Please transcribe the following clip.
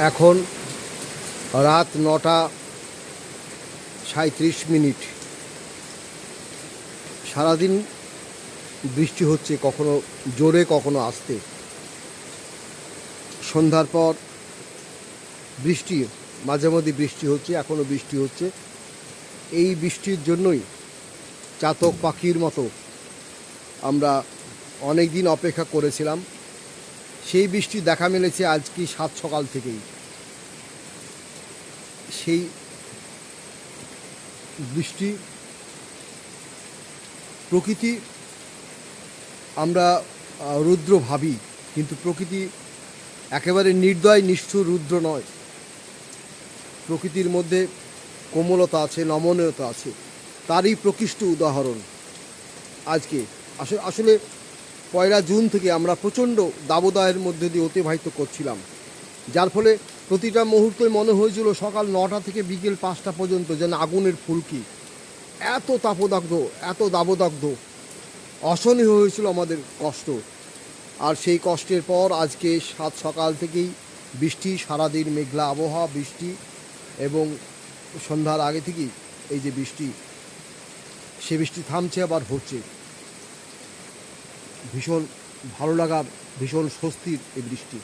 এখন রাত 9:37। সারাদিন বৃষ্টি হচ্ছে, কখনো জোরে কখনো আস্তে। সন্ধ্যার পর বৃষ্টি, মাঝে মধ্যে বৃষ্টি হচ্ছে, এখনও বৃষ্টি হচ্ছে। এই বৃষ্টির জন্যই চাতক পাখির মতো আমরা অনেক দিন অপেক্ষা করেছিলাম। সেই বৃষ্টি দেখা মিলেছে আজকে সাত সকাল থেকেই। সেই বৃষ্টি, প্রকৃতি আমরা রুদ্র ভাবি, কিন্তু প্রকৃতি একেবারে নির্দয় নিষ্ঠুর রুদ্র নয়। প্রকৃতির মধ্যে কোমলতা আছে, নমনীয়তা আছে, তারই প্রকৃষ্ট উদাহরণ আজকে। আসলে 1 জুন থেকে আমরা প্রচণ্ড দাবদাহের মধ্যে দিয়ে অতিবাহিত করছিলাম, যার ফলে প্রতিটা মুহূর্তে মনে হয়েছিল সকাল 9টা থেকে বিকেল 5টা পর্যন্ত যেন আগুনের ফুলকি। এত তাপদগ্ধ, এত দাবদগ্ধ, অসহনীয় হয়েছিল আমাদের কষ্ট। আর সেই কষ্টের পর আজকে সাত সকাল থেকেই বৃষ্টি, সারাদিন মেঘলা আবহাওয়া, বৃষ্টি, এবং সন্ধ্যার আগে থেকেই এই যে বৃষ্টি, সে বৃষ্টি থামছে আবার হচ্ছে। ভীষণ ভালো লাগার, ভীষণ স্বস্তির এই বৃষ্টি।